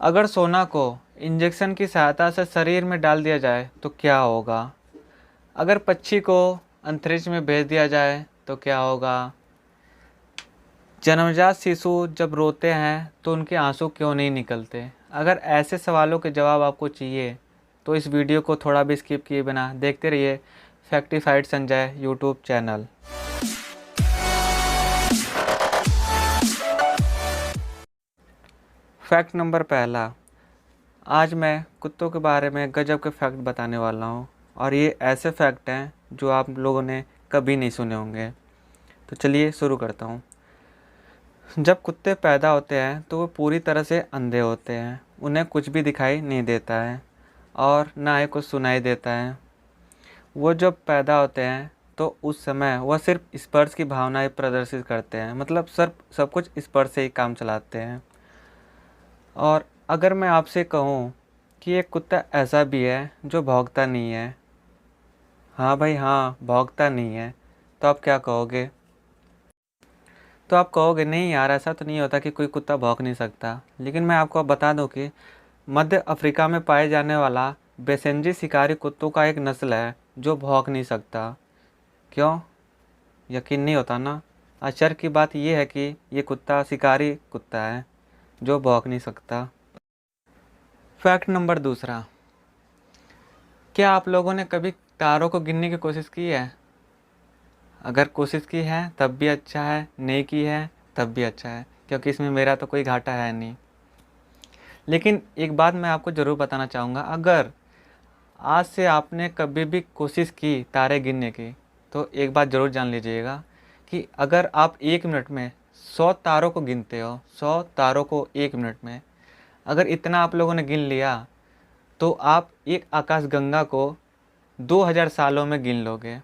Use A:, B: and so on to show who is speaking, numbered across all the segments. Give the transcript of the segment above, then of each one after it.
A: अगर सोना को इंजेक्शन की सहायता से शरीर में डाल दिया जाए तो क्या होगा? अगर पक्षी को अंतरिक्ष में भेज दिया जाए तो क्या होगा? जन्मजात शिशु जब रोते हैं तो उनके आंसू क्यों नहीं निकलते? अगर ऐसे सवालों के जवाब आपको चाहिए तो इस वीडियो को थोड़ा भी स्किप किए बिना देखते रहिए factified Sanjay YouTube channel. Fact number पहला। आज मैं कुत्तों के बारे में गजब के फैक्ट बताने वाला हूँ और ये ऐसे फैक्ट हैं जो आप लोगों ने कभी नहीं सुने होंगे। तो चलिए शुरू करता हूँ। जब कुत्ते पैदा होते हैं तो वो पूरी तरह से अंधे होते हैं। उन्हें कुछ भी दिखाई नहीं देता है और ना ही कुछ सुनाई देता है। वो जब पैदा होते हैं तो उस समय वह सिर्फ स्पर्श की भावनाएं प्रदर्शित करते हैं, मतलब सब कुछ स्पर्श से ही काम चलाते हैं। और अगर मैं आपसे कहूँ कि एक कुत्ता ऐसा भी है जो भौंकता नहीं है, हाँ भाई हाँ, भौंकता नहीं है, तो आप क्या कहोगे? तो आप कहोगे नहीं यार, ऐसा तो नहीं होता कि कोई कुत्ता भौंक नहीं सकता। लेकिन मैं आपको अब बता दूं कि मध्य अफ्रीका में पाए जाने वाला बेसेंजी शिकारी कुत्तों का एक नस्ल है जो भौंक नहीं सकता। क्यों? यकीन नहीं होता ना? आश्चर्य की बात यह है कि ये कुत्ता शिकारी कुत्ता है जो भौंक नहीं सकता। फैक्ट नंबर दूसरा। क्या आप लोगों ने कभी तारों को गिनने की कोशिश की है? अगर कोशिश की है तब भी अच्छा है, नहीं की है तब भी अच्छा है, क्योंकि इसमें मेरा तो कोई घाटा है नहीं। लेकिन एक बात मैं आपको ज़रूर बताना चाहूँगा, अगर आज से आपने कभी भी कोशिश की तारे गिनने की तो एक बात ज़रूर जान लीजिएगा कि अगर आप 1 मिनट में 100 तारों को गिनते हो, 100 तारों को 1 मिनट में अगर इतना आप लोगों ने गिन लिया तो आप एक आकाशगंगा को 2000 सालों में गिन लोगे।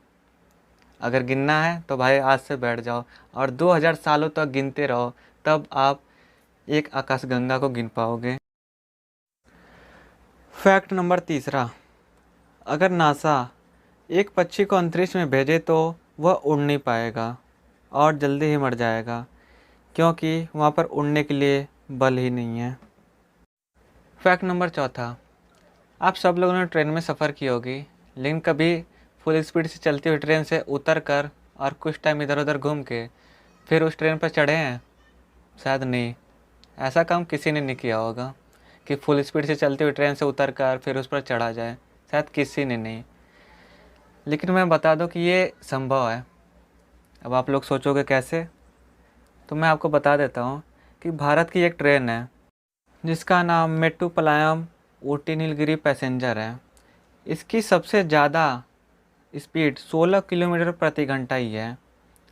A: अगर गिनना है तो भाई आज से बैठ जाओ और 2000 सालों तक गिनते रहो, तब आप एक आकाशगंगा को गिन पाओगे। फैक्ट नंबर तीसरा। अगर नासा एक पक्षी को अंतरिक्ष में भेजे तो वह उड़ नहीं पाएगा और जल्दी ही मर जाएगा, क्योंकि वहाँ पर उड़ने के लिए बल ही नहीं है। फैक्ट नंबर चौथा। आप सब लोगों ने ट्रेन में सफ़र की होगी, लेकिन कभी फुल स्पीड से चलती हुई ट्रेन से उतर कर और कुछ टाइम इधर उधर घूम के फिर उस ट्रेन पर चढ़े हैं? शायद नहीं। ऐसा काम किसी ने नहीं किया होगा कि फुल स्पीड से चलती हुई ट्रेन से उतर कर फिर उस पर चढ़ा जाए, शायद किसी ने नहीं। लेकिन मैं बता दूं कि ये संभव है। अब आप लोग सोचोगे कैसे, तो मैं आपको बता देता हूँ कि भारत की एक ट्रेन है जिसका नाम मेट्टुपलायम ऊटी नीलगिरी पैसेंजर है। इसकी सबसे ज़्यादा स्पीड 16 किलोमीटर प्रति घंटा ही है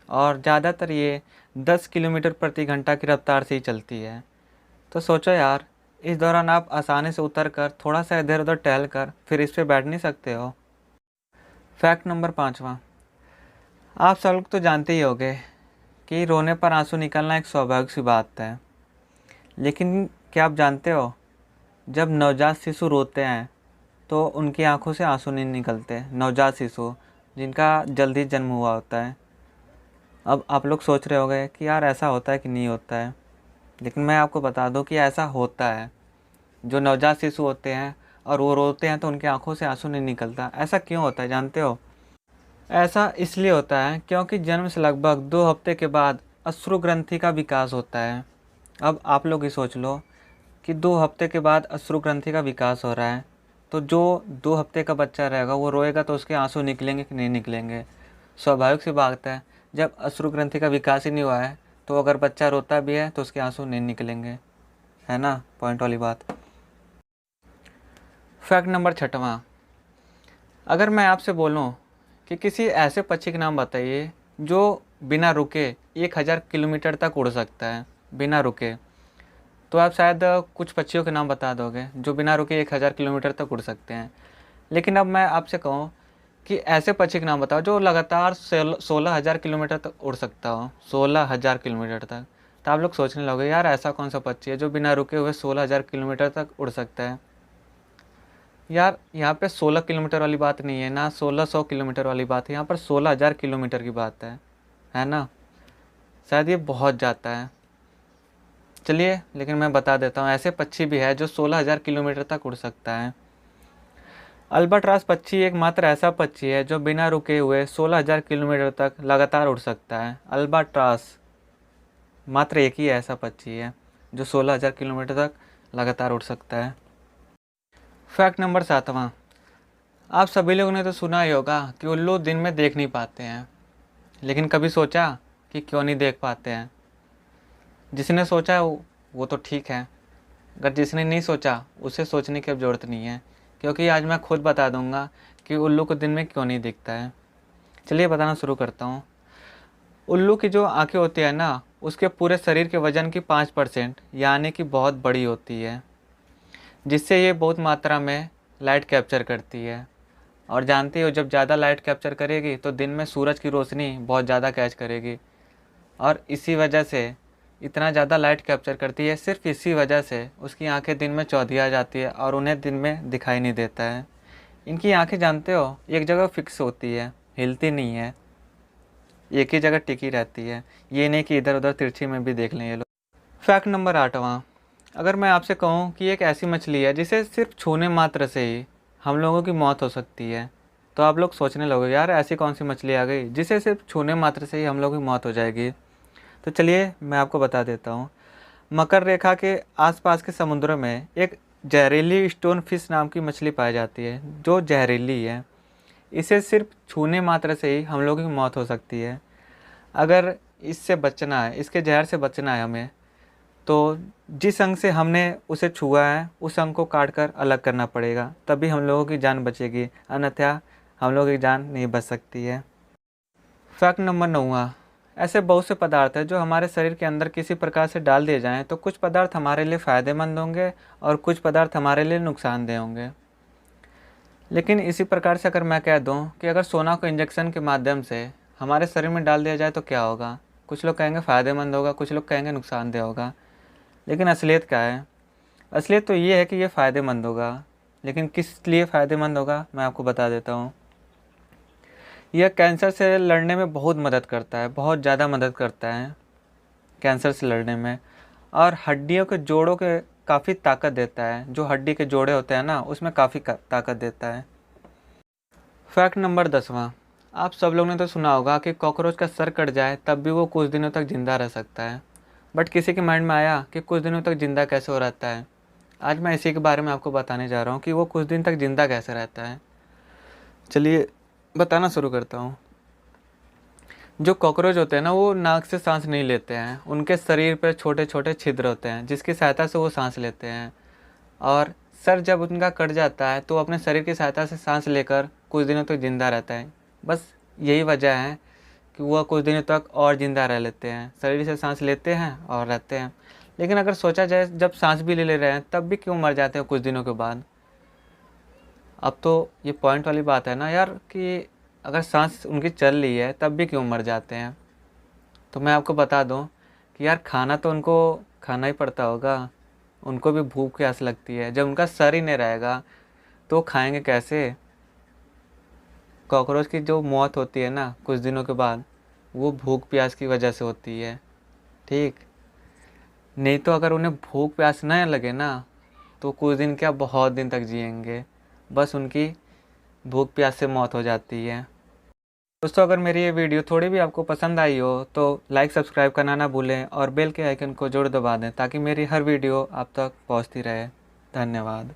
A: और ज़्यादातर ये 10 किलोमीटर प्रति घंटा की रफ्तार से ही चलती है। तो सोचो यार, इस दौरान आप आसानी से उतर कर थोड़ा सा इधर उधर टहल कर फिर इस पे बैठ नहीं सकते हो? फैक्ट नंबर पाँचवा। आप सब लोग तो जानते ही होंगे कि रोने पर आंसू निकलना एक स्वाभाविक सी बात है। लेकिन क्या आप जानते हो, जब नवजात शिशु रोते हैं तो उनकी आंखों से आंसू नहीं निकलते। नवजात शिशु जिनका जल्दी जन्म हुआ होता है। अब आप लोग सोच रहे होंगे कि यार ऐसा होता है कि नहीं होता है, लेकिन मैं आपको बता दूं कि ऐसा होता है। जो नवजात शिशु होते हैं और वो रोते हैं तो उनकी आंखों से आंसू नहीं निकलता। ऐसा क्यों होता है जानते हो? ऐसा इसलिए होता है क्योंकि जन्म से लगभग 2 हफ्ते के बाद अश्रु ग्रंथि का विकास होता है। अब आप लोग ही सोच लो कि 2 हफ्ते के बाद अश्रु ग्रंथि का विकास हो रहा है, तो जो 2 हफ्ते का बच्चा रहेगा वो रोएगा तो उसके आंसू निकलेंगे कि नहीं निकलेंगे? स्वाभाविक सी बात है, जब अश्रु ग्रंथि का विकास ही नहीं हुआ है तो अगर बच्चा रोता भी है तो उसके आंसू नहीं निकलेंगे, है ना? पॉइंट वाली बात। फैक्ट नंबर छठवां। अगर मैं आपसे बोलूं कि किसी ऐसे पक्षी के नाम बताइए जो बिना रुके 1000 किलोमीटर तक उड़ सकता है, बिना रुके, तो आप शायद कुछ पक्षियों के नाम बता दोगे जो बिना रुके 1000 किलोमीटर तक उड़ सकते हैं। लेकिन अब मैं आपसे कहूँ कि ऐसे पक्षी के नाम बताओ जो लगातार 16,000 किलोमीटर तक उड़ सकता हो, 16,000 किलोमीटर तक। तो आप लोग सोचने लगोगे यार ऐसा कौन सा पक्षी है जो बिना रुके हुए 16,000 किलोमीटर तक उड़ सकता है? यार यहाँ पे 16 किलोमीटर वाली बात नहीं है ना, 1600 किलोमीटर वाली बात है, यहाँ पर 16,000 किलोमीटर की बात है ना? शायद ये बहुत जाता है। चलिए लेकिन मैं बता देता हूँ, ऐसे पक्षी भी है जो 16,000 किलोमीटर तक उड़ सकता है। अल्बाट्रॉस पक्षी एकमात्र ऐसा पक्षी है जो बिना रुके हुए 16,000 किलोमीटर तक लगातार उड़ सकता है। अल्बाट्रॉस मात्र एक ही ऐसा पक्षी है जो 16,000 किलोमीटर तक लगातार उड़ सकता है। फैक्ट नंबर 7वां, आप सभी लोगों ने तो सुना ही होगा कि उल्लू दिन में देख नहीं पाते हैं, लेकिन कभी सोचा कि क्यों नहीं देख पाते हैं? जिसने सोचा वो तो ठीक है, अगर जिसने नहीं सोचा उसे सोचने की अब ज़रूरत नहीं है, क्योंकि आज मैं खुद बता दूंगा कि उल्लू को दिन में क्यों नहीं दिखता है। चलिए बताना शुरू करता हूँ। उल्लू की जो आंखें होती है ना, उसके पूरे शरीर के वजन की 5% यानी कि बहुत बड़ी होती है, जिससे ये बहुत मात्रा में लाइट कैप्चर करती है। और जानती हो, जब ज़्यादा लाइट कैप्चर करेगी तो दिन में सूरज की रोशनी बहुत ज़्यादा कैच करेगी, और इसी वजह से इतना ज़्यादा लाइट कैप्चर करती है, सिर्फ इसी वजह से उसकी आंखें दिन में चौधिया जाती है और उन्हें दिन में दिखाई नहीं देता है। इनकी आंखें जानते हो एक जगह फिक्स होती है, हिलती नहीं है, एक ही जगह टिकी रहती है। ये नहीं कि इधर उधर तिरछी में भी देख लें ये लोग। फैक्ट नंबर 8वां, अगर मैं आपसे कहूँ कि एक ऐसी मछली है जिसे सिर्फ छूने मात्र से ही हम लोगों की मौत हो सकती है, तो आप लोग सोचने लगोगे यार ऐसी कौन सी मछली आ गई जिसे सिर्फ छूने मात्र से ही हम लोगों की मौत हो जाएगी। तो चलिए मैं आपको बता देता हूँ। मकर रेखा के आसपास के समुद्रों में एक जहरीली स्टोन फिश नाम की मछली पाई जाती है, जो जहरीली है। इसे सिर्फ छूने मात्र से ही हम लोगों की मौत हो सकती है। अगर इससे बचना है, इसके जहर से बचना है हमें, तो जिस अंग से हमने उसे छुआ है उस अंग को काट कर अलग करना पड़ेगा, तभी हम लोगों की जान बचेगी, अन्यथा हम लोगों की जान नहीं बच सकती है। फैक्ट नंबर 9वां, ऐसे बहुत से पदार्थ हैं जो हमारे शरीर के अंदर किसी प्रकार से डाल दिए जाएं तो कुछ पदार्थ हमारे लिए फ़ायदेमंद होंगे और कुछ पदार्थ हमारे लिए नुकसानदेह होंगे। लेकिन इसी प्रकार से अगर मैं कह दूं कि अगर सोना को इंजेक्शन के माध्यम से हमारे शरीर में डाल दिया जाए तो क्या होगा? कुछ लोग कहेंगे फ़ायदेमंद होगा, कुछ लोग कहेंगे नुकसानदेह होगा। लेकिन असलियत क्या है? असलियत तो ये है कि ये फ़ायदेमंद होगा। लेकिन किस लिए फ़ायदेमंद होगा मैं आपको बता देता हूँ। यह कैंसर से लड़ने में बहुत मदद करता है, बहुत ज़्यादा मदद करता है कैंसर से लड़ने में, और हड्डियों के जोड़ों के काफ़ी ताकत देता है। जो हड्डी के जोड़े होते हैं ना, उसमें काफ़ी ताकत देता है। फैक्ट नंबर 10वां, आप सब लोगों ने तो सुना होगा कि कॉकरोच का सर कट जाए तब भी वो कुछ दिनों तक ज़िंदा रह सकता है। बट किसी के माइंड में आया कि कुछ दिनों तक ज़िंदा कैसे हो रहता है? आज मैं इसी के बारे में आपको बताने जा रहा हूँ कि वो कुछ दिन तक ज़िंदा कैसे रहता है। चलिए बताना शुरू करता हूँ। जो कॉकरोच होते हैं ना, वो नाक से सांस नहीं लेते हैं। उनके शरीर पर छोटे छोटे छिद्र होते हैं जिसकी सहायता से वो सांस लेते हैं, और सर जब उनका कट जाता है तो अपने शरीर की सहायता से सांस लेकर कुछ दिनों तक जिंदा रहता है। बस यही वजह है कि वह कुछ दिनों तक और ज़िंदा रह लेते हैं, शरीर से सांस लेते हैं और रहते हैं। लेकिन अगर सोचा जाए, जब सांस भी ले रहे हैं तब भी क्यों मर जाते हैं कुछ दिनों के बाद? अब तो ये पॉइंट वाली बात है ना यार, कि अगर सांस उनकी चल रही है तब भी क्यों मर जाते हैं? तो मैं आपको बता दूं कि यार खाना तो उनको खाना ही पड़ता होगा, उनको भी भूख प्यास लगती है। जब उनका सर ही नहीं रहेगा तो खाएंगे कैसे? कॉकरोच की जो मौत होती है ना कुछ दिनों के बाद, वो भूख प्यास की वजह से होती है, ठीक? नहीं तो अगर उन्हें भूख प्यास न लगे ना, तो कुछ दिन क्या, बहुत दिन तक जिएंगे। बस उनकी भूख प्यास से मौत हो जाती है। दोस्तों, अगर मेरी ये वीडियो थोड़ी भी आपको पसंद आई हो तो लाइक सब्सक्राइब करना ना भूलें और बेल के आइकन को जरूर दबा दें, ताकि मेरी हर वीडियो आप तक पहुंचती रहे। धन्यवाद।